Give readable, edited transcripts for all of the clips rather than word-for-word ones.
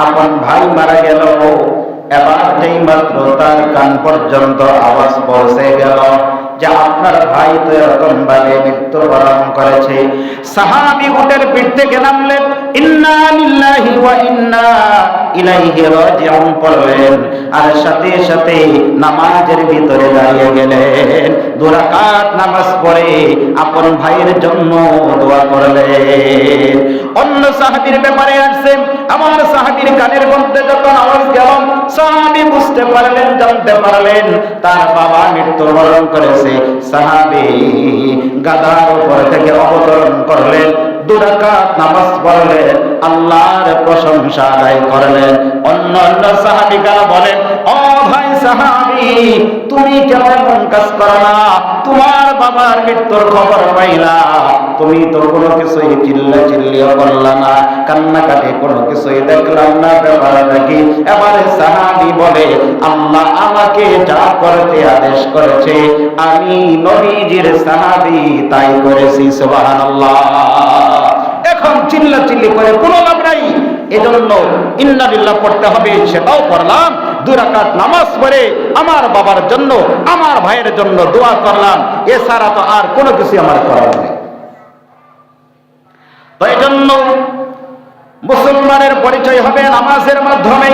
আপন ভাই মারা গেল। এবার যেই মাত্র তার কান পর্যন্ত আওয়াজ পৌঁছে গেল যে আপনার ভাই তো এরকম ভাবে মৃত্যুবরণ করেছে, সাহাবী উটের পিঠ থেকে নামলেন, ইন্না লিল্লাহি ওয়া ইন্না ইলাইহি রাজিউন পড়লেন, আর সাথে সাথে নামাজের ভিতরে দাঁড়িয়ে গেলেন। 2 রাকাত নামাজ পড়ে আপন ভাইয়ের জন্য দোয়া করলেন। অন্য সাহাবীর ব্যাপারে আসছে, আমার সাহাবীর কানের মধ্যে যখন আওয়াজ গেল, সাহাবী বুঝতে পারলেন, জানতে পারলেন তার বাবা মৃত্যুবরণ করেছে। সাহাবী গাধার উপর থেকে অবতরণ করলেন, 2 রাকাত নামাজ পড়লেন, আল্লাহর প্রশংসা আদায় করলেন। অন্য সাহাবীরা বলেন, ও ভাই সাহাবী, তুমি কেন এমন কাজ করো না? তোমার বাবার মৃত্যুর খবর পাইলা, তুমি তো কোনো কিছুই চিল্লিও করলা না, কান্নাকাটি কোনো কিছুই দেখলাম না, ব্যাপার নাকি? এবারে সাহাবী বলে, আল্লাহ আমাকে যা করতে আদেশ করেছে আমি নবীজির সাহাবী তাই করেছি। সুবহানাল্লাহ। এখন চিল্লাচিল্লি করে কোনো লাভ নাই, এজন্য ইন্না লিল্লাহ পড়তে হবে, সেটাও পড়লাম। 2 রাকাত নামাজ পড়ে আমার বাবার জন্য, আমার ভাইয়ের জন্য দোয়া করলাম, এছাড়া তো আর কোনো কিছু আমার করার নেই। তো এই জন্য মুসলমানের পরিচয় হবে নামাজের মাধ্যমে।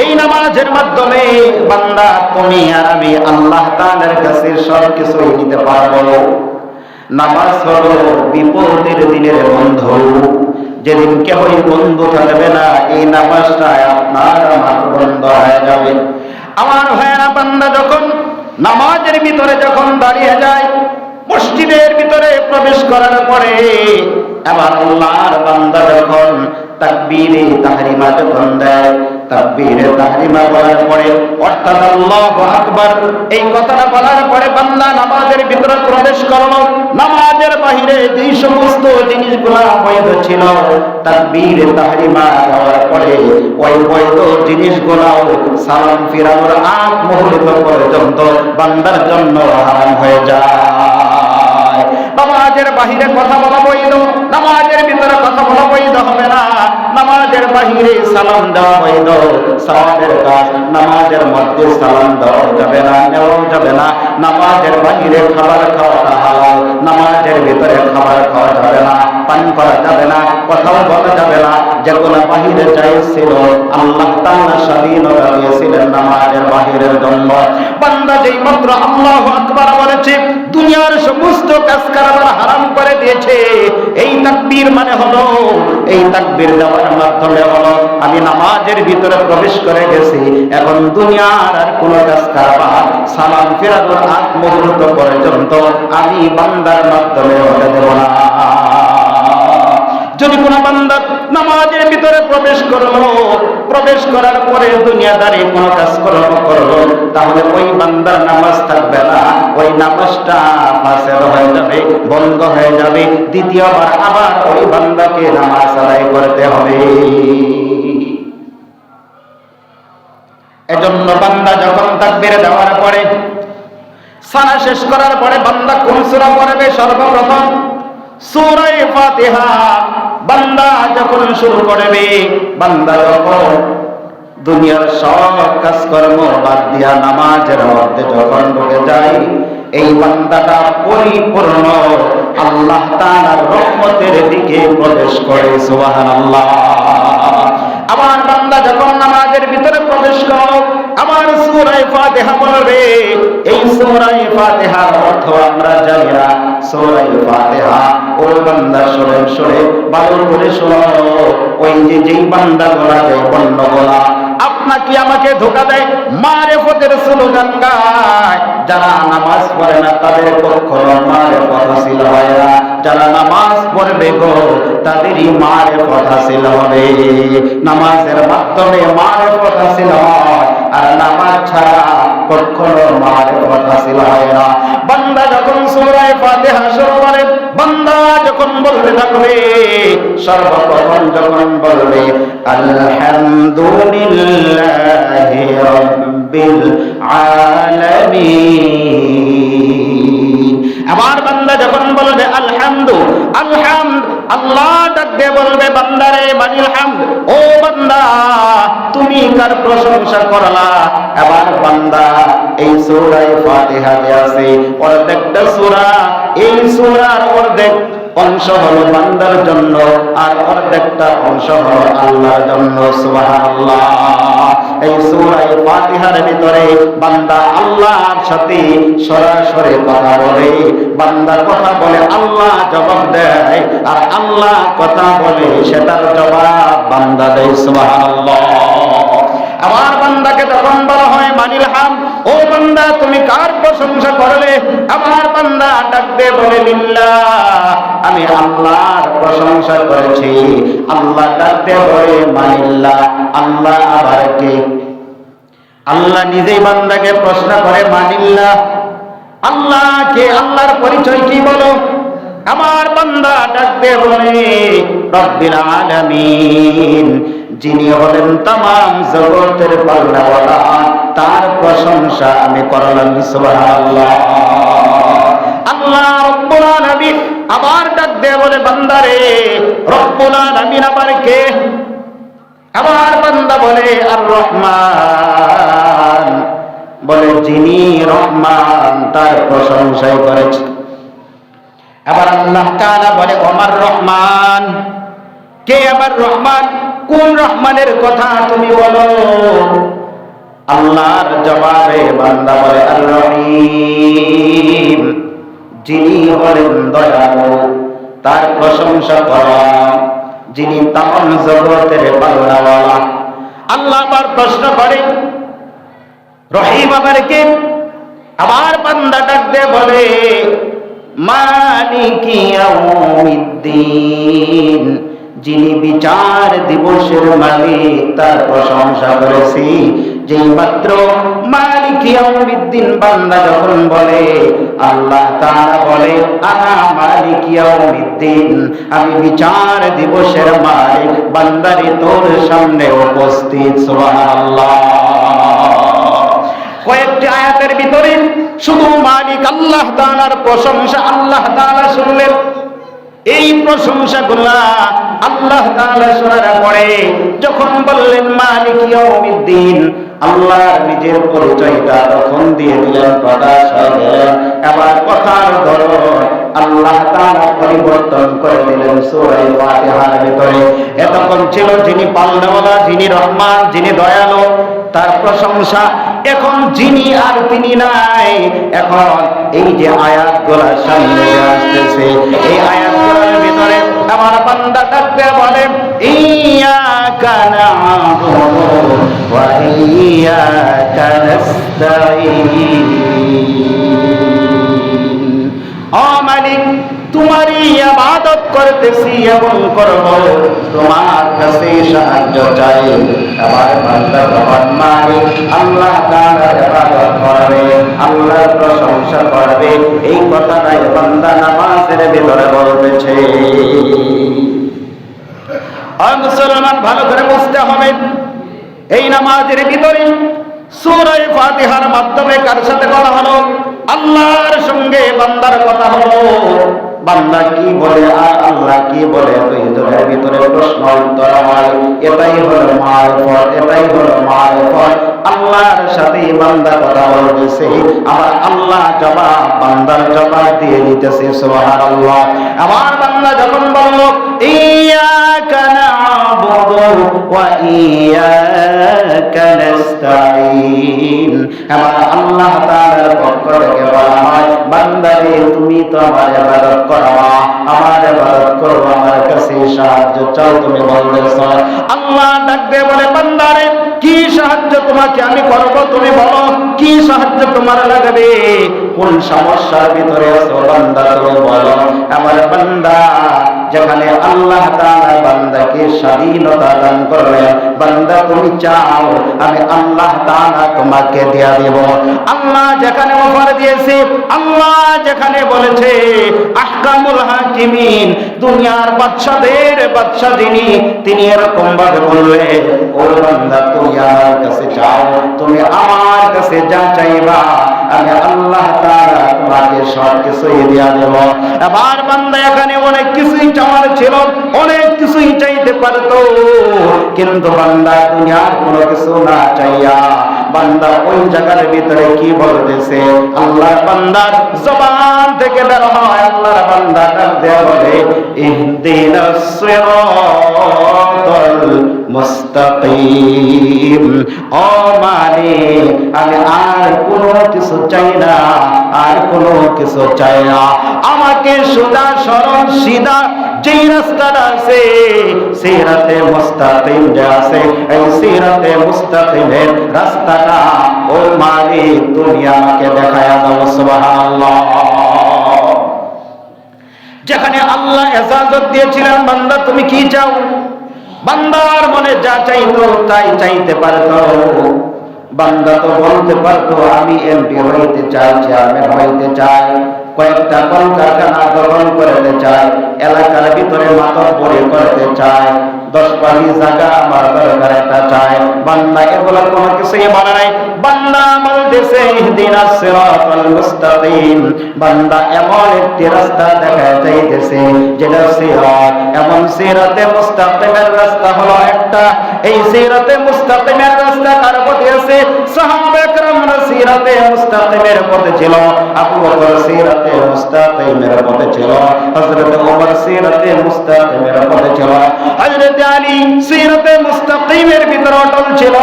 এই নামাজের মাধ্যমে বান্দা তুমি আর আমি আল্লাহ তাআলার কাছে সব কিছুই নিতে পারবো। নামাজ হলো বিপদের দিনের বন্ধু। যেদিন কেউই বন্ধু থাকবে না, এই নামাজটা আপনার আমার বন্ধ হয়ে যাবে। আমার ভাইয়েরা, বান্দা যখন নামাজের ভিতরে যখন দাঁড়িয়ে যায়, মসজিদের ভিতরে প্রবেশ করার পরে এবার আল্লাহর বান্দা যখন তাকবীরে তাহরিমা যখন দেয়, তাকবীরে তাহরিমা বলার পরে অর্থাৎ আল্লাহু আকবার এই কথাটা বলার পরে বান্দা নামাজের ভিতরে প্রবেশ করলো। নামাজের বাহিরে যেই সমস্ত জিনিসগুলো বৈধ ছিল, তাকবীরে তাহরিমা দেওয়ার পরে ওই বৈধ জিনিসগুলো সালাম ফিরানোর আগ মুহূর্ত পর্যন্ত বান্দার জন্য হারাম হয়ে যায়। নামাজের বাহিরে কথা বলা বৈধ, নামাজের ভিতরে কথা বলা বৈধ হবে না। নামাজের বাহিরে সালাম দেওয়া বৈধ, সালামের কাজ। নামাজের মধ্যে সালাম দেওয়া যাবে না, নেওয়া যাবে না। নামাজের বাহিরে খাবার খাওয়াটা হালাল, নামাজের ভিতরে খাবার খাওয়া যাবে না, পান করা যাবে না, কথাও বলা যাবে না। যেগুলো বাহিরে চাইছিল আল্লাহ তাআলা স্বাধীনতা দিয়েছিলেন নামাজের বাহিরের জন্য। বান্দা যেই মাত্র আল্লাহু আকবার বলেছে, দুনিয়ার সমস্ত কাজ কারবার হারাম করে দিয়েছে। এই তাকবীর মানে হলো, এই তাকবীর দেওয়ার মাধ্যমে হলো আমি নামাজের ভিতরে প্রবেশ করে গেছি। এখন দুনিয়ার আর কোন কাজ কারবার সালাম ফেরানোর আগ মুহূর্ত পর্যন্ত আমি বান্দার মাধ্যমে হতে দেব না। যদি কোন বান্দা নামাজের ভিতরে প্রবেশ করলো, প্রবেশ করার পরে দুনিয়াদারি কোন কাজ করলো, তাহলে ওই বান্দার নামাজ থাকবে না, ওই নামাজটা ফাসেদ হয়ে যাবে, বন্ধ হয়ে যাবে। দ্বিতীয়বার আবার ওই বান্দাকে নামাজ আদায় করতে হবে। এজন্য বান্দা যখন তাকবীর দেওয়ার পরে, সানা শেষ করার পরে বান্দা কোন সূরা পড়বে? সর্বপ্রথম সূরা ফাতিহা। বান্দা যখন শুরু করবে, বান্দা যখন দুনিয়ার সব কাজকর্ম বাদ দিয়া নামাজের মধ্যে যখন ঢুকে যায়, এই বান্দাটা পরিপূর্ণ আল্লাহ তাআলার রহমতের দিকে প্রবেশ করে। সুবহানাল্লাহ। আমার বান্দা যখন নামাজের ভিতরে প্রবেশ করে আমার সূরা ফাতিহা পড়বে। এই সূরা ফাতিহার অর্থ আমরা জানি না। সূরা ফাতিহা ওই বান্দা শুনে ভালো করে শোনো। ওই যেই বান্দাগুলা, যেই বন্ডগুলা আপনাকে আমাকে ধোঁকা দেয়, মারেফতের স্লোগান গায়, যারা নামাজ পড়ে না তাদের কখনো মারেফত হাসিল হয় না। যারা নামাজ পড়বে গো তাদেরই মারেফত হাসিল হবে। নামাজের মাধ্যমে মারেফত হাসিল হয়, আর নামাজ ছাড়া কখনো মারেফত হাসিল হয় না। বান্দা যখন সূরা ফাতিহা শুরু করে, বান্দা যখন বলতে থাকবে, সর্বপ্রথম যখন বলবে আলহামদুলিল্লাহি রাব্বিল আলামিন, আমার বান্দা যখন বলবে আলহামদু, আল্লাহ ডাক দিয়ে বলবে বান্দারে মানিল হামদ, ও বান্দা তুমি কার প্রশংসা করলা? এবার বান্দা এই সূরা ফাতিহা যে আছে অর্ধেকটা সূরা, এই সূরার অর্ধেক অংশ হলো বান্দার জন্য আর অর্ধেকটা অংশ হলো আল্লাহর জন্য। সুবহানাল্লাহ। এই সূরা ফাতিহার ভিতরে বান্দা আল্লাহর সাথে সরাসরি কথা বলে, বান্দা কথা বলে আল্লাহ জবাব দেয়, আর আল্লাহ কথা বলে সেটার জবাব বান্দা দেয়। সুবহানাল্লাহ। আমার বান্দাকে তখন বলা হয় মানিল হাম, ও বান্দা তুমি কার প্রশংসা করলে? আমার বান্দা ডাক দিয়ে বলে লিল্লাহ, আমি আল্লাহর প্রশংসা করেছি। আল্লাহ ডাক দিয়ে বলে মানিল্লাহ, আল্লাহ আবার কে? আল্লাহ নিজেই বান্দাকে প্রশ্ন করে মানিল্লাহ, আল্লাহ কে? আল্লাহর পরিচয় কি বলো? আমার বান্দা ডাক দিয়ে বলে রব্বিল আলামিন, যিনি হলেন তামাম জগতের পালনেওয়ালা, তার প্রশংসা আমি করলাম। সুবহানাল্লাহ। আল্লাহ রব্বুল আলামিন আবার ডাক দিয়ে বলে বান্দারে রব্বুল আলামিন আবার কে? আমার বান্দা বলে আর রহমান, বলে যিনি রহমান তার প্রশংসাই করেছে। আবার আল্লাহ তাআলা বলে ওমার রহমান, কে আবার রহমান? কোন রহমানের কথা তুমি বলো? আল্লাহর জবাবে বান্দা বলে আর রহিম, যিনি হলেন দয়ালু, তার প্রশংসা করা, যিনি তামাম জগতের পালনেওয়ালা। আল্লাহ আবার প্রশ্ন করে রহিম আবার কে? আমার বান্দা ডাক দিয়ে বলে মালিকি ইয়াউমিদ্দিন, যিনি বিচার দিবসের মালিক, তার প্রশংসা করেছি। যেই মাত্র মালিক ইয়াউমিদ্দিন বান্দা যখন বলে, আল্লাহ তাআলা বলে আনা মালিক ইয়াউমিদ্দিন, আমি বিচার দিবসের মালিক, বান্দারে তোর সামনে উপস্থিত। সুবহানাল্লাহ। কয়েকটি আয়াতের ভিতরে শুধু মালিক আল্লাহ তাআলার প্রশংসা আল্লাহ তাআলা শুনলেন। এই প্রশংসাগুলা আল্লাহ তাআলা শোনার পরে যখন বললেন মালিক ইয়াউমিদ্দিন, আল্লাহ নিজের পরিচয়টা তখন দিয়ে দিলেন, প্রকাশ হয়ে গেলেন। এবার কথার ধরন আল্লাহ তাআলা পরিবর্তন করে দিলেন সূরা ফাতিহার ভিতরে। এতক্ষণ ছিল যিনি পালনেওয়ালা, যিনি রহমান, যিনি দয়ালু, তার প্রশংসা। এখন যিনি আর তিনি নাই। এখন এই যে আয়াতগুলো সামনে আসতেছে, এই আয়াতগুলোর ভিতরে আমার বান্দা ডাকতে বলে ইয়াকা না'বুদু ওয়া ইয়াকা নাস্তাঈন, ও মালিক তোমারই ইবাদত করতেছি এবং করব, তোমার কাছে সাহায্য চাই। আমার বান্দা তখন মালিক আল্লাহ তাআলার ইবাদত করবে, আল্লাহর প্রশংসা করবে। এই কথাটাই বান্দা নামাজের ভিতরে বলতেছে। আর মুসলমান ভালো করে বুঝতে হবে, এই নামাজের ভিতরে সূরা ফাতিহার মাধ্যমে কার সাথে কথা হলো? আল্লাহর সঙ্গে বান্দার কথা হলো। বান্দা কি বলে আর আল্লাহ কি বলে, দুই জনের ভিতরে প্রশ্ন উত্তর হয়। এটাই হলো মারিফত, এটাই হলো মারিফত। আল্লাহর সাথে বান্দা কথা বলতেছে, আবার আল্লাহ জবাব বান্দার জবাব দিয়ে দিতেছে। সুবহানাল্লাহ। আমার বান্দা যখন বলল ইয়াকা না'বুদু ওয়া ইয়াকা নাস্তাঈন, আমার আল্লাহ তাআলার পক্ষ থেকে বলা হয় বান্দারে তুমি তো আমার ইবাদত করো, আমার ইবাদত করো, আমার কাছে সাহায্য চাও। তুমি বলতেছো আল্লাহ ডাক দিয়ে বলে বান্দারে কি সাহায্য তোমাকে আমি করব? তুমি বলো কি সাহায্য তোমার লাগবে, কোন সমস্যার ভিতরে আছো বান্দা তুমি বলো। আমার বান্দা যেখানে আল্লাহ তাআলা বান্দাকে স্বাধীনতা দান করলেন, বান্দা তুমি চাও আমি আল্লাহ তাআলা তোমাকে দেয়া দেব। আল্লাহ যেখানে অফার দিয়েছে, আল্লাহ যেখানে বলেছে আহকামুল হাকিমিন, দুনিয়ার বাদশাদের বাদশা তিনি এরকম ভাবে বললে ও বান্দা তুমি আমার কাছে চাও, তুমি আমার কাছে যা চাইবা আমি আল্লাহ তাআলা আপনাকে সব কিছুই দিয়া দেব। এবার বান্দা এখানে অনেক কিছুই চাওয়ার ছিল, অনেক কিছুই চাইতে পারতো, কিন্তু বান্দা দুনিয়ার কোনো কিছু না চাইয়া বান্দা ওই জায়গার ভিতরে কি বলতেছে, আল্লাহ বান্দার জবান থেকে বের হয়, আল্লাহর বান্দা ডাক দেয়া বলে, ইহদিনাস সিরাতাল মুস্তাকিম। ও মালিক, আমি আর কোনো কিছু চাই না, আর কোনো কিছু চাই না, আমাকে সোজা সরল সিধা যেই রাস্তাটা আছে, সিরাতে মুস্তাকিম যে আছে, এই সিরাতে মুস্তাকিমের রাস্তাটা ও মালিক তুমি আমাকে দেখায়া দাও। সুবহানাল্লাহ। যেখানে আল্লাহ ইজাজত দিয়েছিলেন, বান্দা তুমি কি চাও, বান্দার মনে যা চাইতো তাই চাইতে পারতো। বান্দা তো বলতে পারতো, আমি এমপি হইতে চাই, চেয়ারম্যান হইতে চাই, কয়েকটা কলকারখানা দখল করতে চাই, এলাকার ভিতরে মাতব্বরি করতে চাই, 10 পাঁচ জায়গা আমার দরকার এটা চাই। বান্দা এগুলো কোনো কিছুই বলে নাই, বান্দা বলতেছে ইহদিনাস সিরাতাল মুস্তাকিম। বান্দা এমন একটি রাস্তা দেখায় চাইতেছে যেটা সিরাত, এমন সিরাতে মুস্তাকিমের রাস্তা হলো একটা। এই সিরাতে মুস্তাকিমের রাস্তা কার পথে আছে? সাহাবায়ে কেরামরা সিরাতে মুস্তাকিমের পথে ছিল, আবু বকর সিরাতে মুস্তাকিমের পথে ছিল, হযরত ওমর সিরাতে মুস্তাকিমের পথে ছিল, হযরত আলী সিরাতে মুস্তাকিমের ভিতরে অটল ছিল,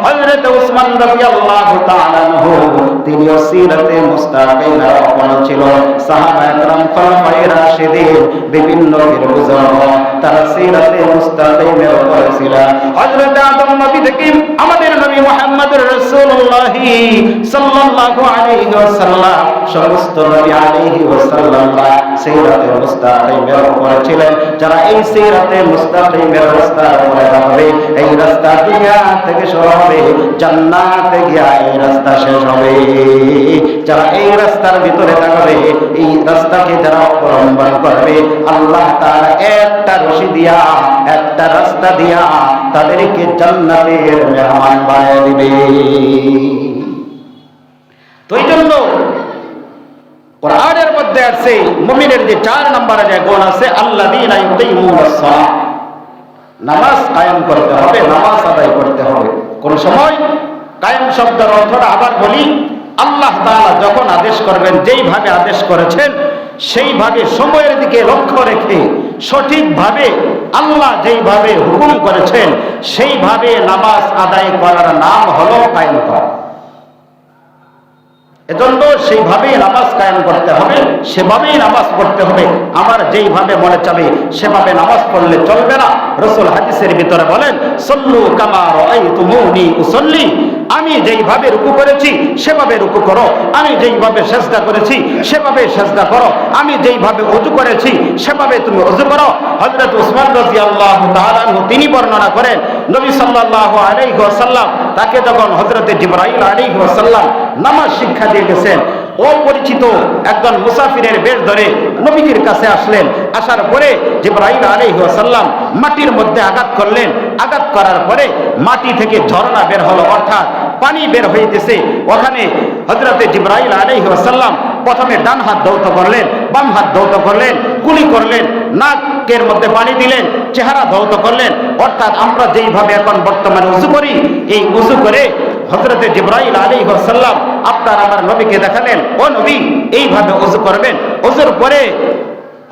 হযরত উসমান রাদিয়াল্লাহু তাআলা আনহু তিনিও সিরাতে মুস্তাকিমের অটল ছিল। সাহাবায়ে কেরাম খোলাফায়ে রাশিদিন বিভিন্ন বুজুর্গ তারা সিরাতে মুস্তাকিমের উপর ছিল। হযরত আদম নবী থেকে আমাদের নবী মুহাম্মদুর রাসূলুল্লাহ সাল্লাল্লাহু আলাইহি ওয়াসাল্লাম সমস্ত নবী আলাইহি ওয়াসাল্লাম সিরাতে মুস্তাকিমের উপর ছিলেন। যারা এই সিরাতে মুস্তাকিমের রাস্তার উপরে হবে, এই রাস্তা দুনিয়া থেকে শুরু হবে, জান্নাতে গিয়া এই রাস্তা শেষ হবে। যারা এই রাস্তার ভিতরে থাকবে, এই রাস্তাকে যারা অবলম্বন করবে, আল্লাহ তাআলা একটা রশি দিয়া, একটা রাস্তা দিয়া তাদেরকে জান্নাতের মেহমান বানিয়ে দিবে। তো এই জন্য কোরআনের মধ্যে আছে মুমিনের যে 4 নম্বরে যে গুণ আছে, আল্লাযীনা ইউকিমুনাস সালাহ, নামাজ কায়েম করতে হবে, নামাজ আদায় করতে হবে। কোন সময় কায়েম শব্দের অর্থটা আবার বলি, আল্লাহ তাআলা যখন আদেশ করবেন, যেইভাবে আদেশ করেছেন সেইভাবে সময়ের দিকে লক্ষ্য রেখে সঠিকভাবে আল্লাহ যেইভাবে হুকুম করেছেন সেইভাবে নামাজ আদায় করার নাম হলো কায়েম করা। এজন্য সেইভাবেই নামাজ কায়েম করতে হবে, সেভাবেই নামাজ পড়তে হবে। আমার যেইভাবে মনে চাবে সেভাবে নামাজ পড়লে চলবে না। রাসূল হাদিসের ভিতরে বলেন, সল্লু কামা রাআইতুমুনি উসাল্লি, আমি যেইভাবে রুকু করেছি সেভাবে রুকু করো, আমি যেইভাবে সিজদা করেছি সেভাবে সিজদা করো, আমি যেইভাবে ওযু করেছি সেভাবে তুমি ওযু করো। হযরত উসমান রাদিয়াল্লাহু তাআলা আনহু তিনি বর্ণনা করেন, নবী সাল্লাল্লাহু আলাইহি ওয়াসাল্লাম তাকে যখন হযরত জিবরাইল আলাইহি ওয়াসাল্লাম নামাজ শিক্ষা দিয়ে গেছেন, অপরিচিত একজন মুসাফিরের বেশ ধরে নবীজির কাছে আসলেন। আসার পরে জিবরাইল আলাইহিস সালাম মাটির মধ্যে আঘাত করলেন। আঘাত করার পরে মাটি থেকে ঝর্ণা বের হলো, অর্থাৎ পানি বের হইতেছে। ওখানে হযরতে জিবরাইল আলাইহিস সালাম প্রথমে ডান হাত ধৌত করলেন, বাম হাত ধৌত করলেন, কুলি করলেন, নাকের মধ্যে পানি দিলেন, চেহারা ধৌত করলেন। অর্থাৎ আমরা যেইভাবে এখন বর্তমানে ওযু করি, এই ওযু করে হযরতে জিবরাইল আলাইহিস সালাম আপনার আমার নবীকে দেখালেন, ও নবী এইভাবে ওযু করবেন। ওযুর পরে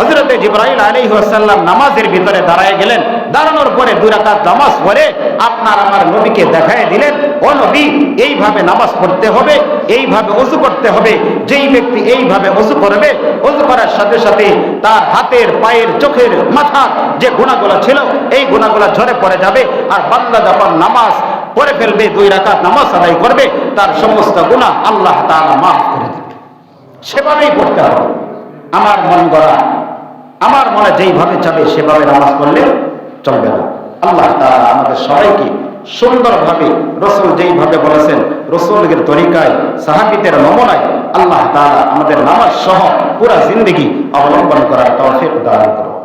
হযরতে জিবরাইল আলাইহিস সালাম নামাজের ভিতরে দাঁড়ায় গেলেন। দাঁড়ানোর পরে 2 রাকাত নামাজ পড়ে আপনার আমার নবীকে দেখায় দিলেন, ও নবী এইভাবে নামাজ পড়তে হবে, এইভাবে ওযু করতে হবে। যেই ব্যক্তি এইভাবে ওযু করবে, ওযু করার সাথে সাথে তার হাতের, পায়ের, চোখের, মাথার যে গুনাহগুলো ছিল এই গুনাহগুলো ঝরে পড়ে যাবে। আর বান্দা যখন নামাজ পড়ে ফেলবে, 2 রাকাত নামাজ আদায় করবে, তার সমস্ত গুনাহ আল্লাহ তাআলা মাফ করে দিবেন। সেভাবেই পড়তে হবে। আমার মন গড়া, আমার মনে যেইভাবে চাবে সেভাবে নামাজ পড়লে চলবে না। আল্লাহ তাআলা আমাদের সবাইকে সুন্দরভাবে রাসূল যেইভাবে বলেছেন, রাসূলের তরিকায়, সাহাবীদের নমুনায় আল্লাহ তাআলা আমাদের নামাজ সহ পুরা জিন্দেগি অবলম্বন করার তৌফিক দান করুন।